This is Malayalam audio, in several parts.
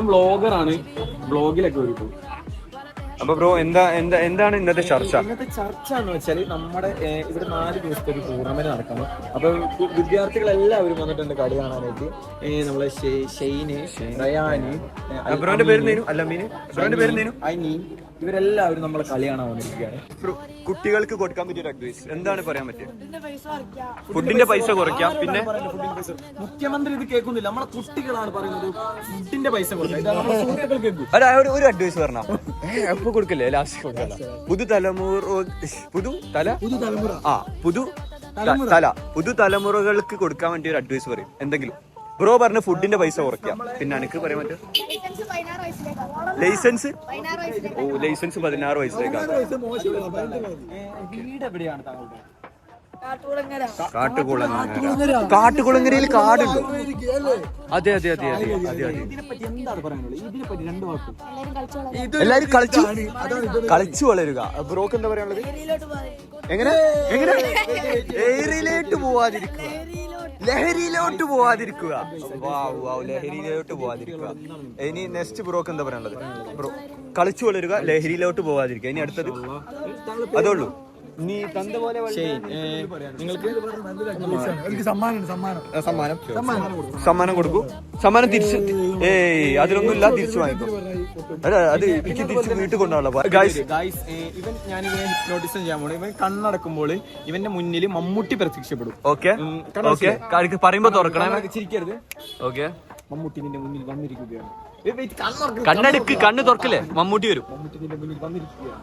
ബ്ലോഗറാണ്, ബ്ലോഗിലൊക്കെ വരും. അപ്പൊ ബ്രോ എന്താണ് ഇന്നത്തെ ചർച്ച? ഇന്നത്തെ ചർച്ച എന്ന് വെച്ചാൽ നമ്മുടെ ഇവിടെ 4 ദിവസത്തെ ഒരു ടൂർണമെന്റ് നടക്കണം. അപ്പൊ വിദ്യാർത്ഥികളെല്ലാവരും വന്നിട്ടുണ്ട് കളി കാണാനായിട്ട്. നമ്മളെ ഷെയ്ന്, റയാന്, ബ്രോന്റെ പേര് അനി, ഇവരെല്ലാവരും നമ്മളെ കളി കാണാൻ വന്നിരിക്കുകയാണ്. കുട്ടികൾക്ക് കൊടുക്കാൻ പറ്റിയ അഡ്വൈസ് എന്താണ് പറയാൻ പറ്റുക? ഫുഡിന്റെ പൈസ കുറയ്ക്കാം. പിന്നെ മുഖ്യമന്ത്രി ഇത് കേൾക്കുന്നില്ല, നമ്മളെ കുട്ടികളാണ് പറയുന്നത് ഫുഡിന്റെ പൈസ കൊടുക്കാം. ഒരു അഡ്വൈസ് പറഞ്ഞോ? അപ്പൊ കൊടുക്കല്ലേ ലാസ്റ്റ് കൊടുക്കല്ല. പുതുതലമുറകൾക്ക് കൊടുക്കാൻ വേണ്ടി ഒരു അഡ്വൈസ് പറയും എന്തെങ്കിലും. ബ്രോ പറഞ്ഞ ഫുഡിന്റെ പൈസ കുറയ്ക്കാം. പിന്നെ എനിക്ക് പറയാൻ പറ്റും ലൈസൻസ് 16 വയസ്സിലേക്കാണ്. കാട്ടുകുളങ്ങരയിൽ കാടുണ്ടോ? അതെ. എല്ലാരും കളിച്ചു വളരുക. ബ്രോക്ക് എന്താ പറയാനുള്ളത്? എങ്ങനെ ലഹരിയിലോട്ട് പോവാതിരിക്കുക. ഇനി നെക്സ്റ്റ് ബ്രോക്ക് എന്താ പറയാനുള്ളത്? ബ്രോ കളിച്ചു വളരുക, ലഹരിയിലോട്ട് പോവാതിരിക്കുക. ഇനി അടുത്തത് അതുള്ളൂ. നീ തന്ന പോലെ നിങ്ങൾക്ക് സമ്മാനം കൊടുക്കൂ. സമ്മാനം തിരിച്ച് അതിലൊന്നുമില്ല, തിരിച്ചു വാങ്ങിക്കും. അത് എനിക്ക് തിരിച്ച് വീട്ടിൽ കൊണ്ടാണല്ലോ. ഇവൻ ഞാനിവനെ ഹിപ്നോട്ടിസം ചെയ്യാൻ പോണു. ഇവൻ കണ്ണടക്കുമ്പോൾ ഇവന്റെ മുന്നിൽ മമ്മൂട്ടി പ്രത്യക്ഷപ്പെടും. ഓക്കെ പറയുമ്പോ തുറക്കണം, ചിരിക്കരുത്. ഓക്കെ, മമ്മൂട്ടി നിന്റെ മുന്നിൽ വന്നിരിക്കുകയാണ്. കണ്ണ് തുറക്കില്ലേ, മമ്മൂട്ടി വരും. മമ്മൂട്ടി നിന്റെ മുന്നിൽ വന്നിരിക്കുകയാണ്.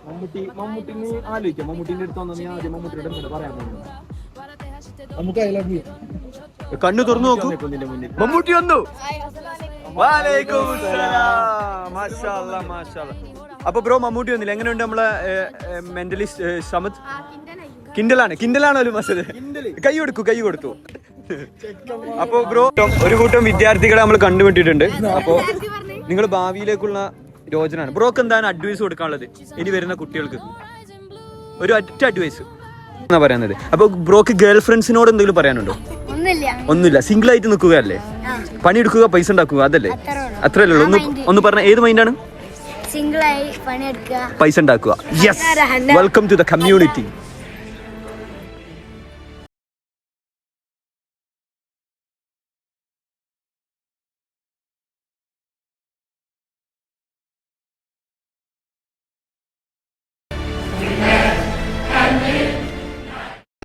മമ്മൂട്ടിനെ ആലോചിക്കാം. മമ്മൂട്ടിന്റെ അടുത്ത് വന്നാൽ ഞാൻ ആദ്യം മമ്മൂട്ടിയുടെ പറയാൻ പോകുന്നത് കണ്ണു തുറന്നു നോക്കൂ. മമ്മൂട്ടി വന്നു. അപ്പൊ ബ്രോ മമ്മൂട്ടി വന്നില്ല. എങ്ങനെയുണ്ട് നമ്മളെ മെന്റലി സമത്? കിൻഡലാണോ മസത്? കൈ കൊടുത്തു. അപ്പൊ ബ്രോ ഒരു കൂട്ടം വിദ്യാർത്ഥികളെ നമ്മൾ കണ്ടുപിട്ടിട്ടുണ്ട്. അപ്പൊ നിങ്ങൾ ഭാവിയിലേക്കുള്ള യോജനയാണ്. ബ്രോക്ക് എന്താണ് അഡ്വൈസ് കൊടുക്കാനുള്ളത് ഇനി വരുന്ന കുട്ടികൾക്ക്? ഒരു ഒറ്റ അഡ്വൈസ് എന്നാ പറയുന്നത്. അപ്പൊ ബ്രോക്ക് ഗേൾ ഫ്രണ്ട്സിനോട് എന്തെങ്കിലും പറയാനുണ്ടോ? ഒന്നുമില്ല. സിംഗിൾ ആയിട്ട് നിൽക്കുകയല്ലേ, പണിയെടുക്കുക, പൈസ ഉണ്ടാക്കുക, അതല്ലേ? അത്രയല്ലേ ഉള്ളൂ. ഒന്ന് പറഞ്ഞ ഏത് മൈൻഡാണ്? സിംഗിൾ ആയി പണിയെടുക്കുക, പൈസ ഉണ്ടാക്കുക. Yes, welcome to the community.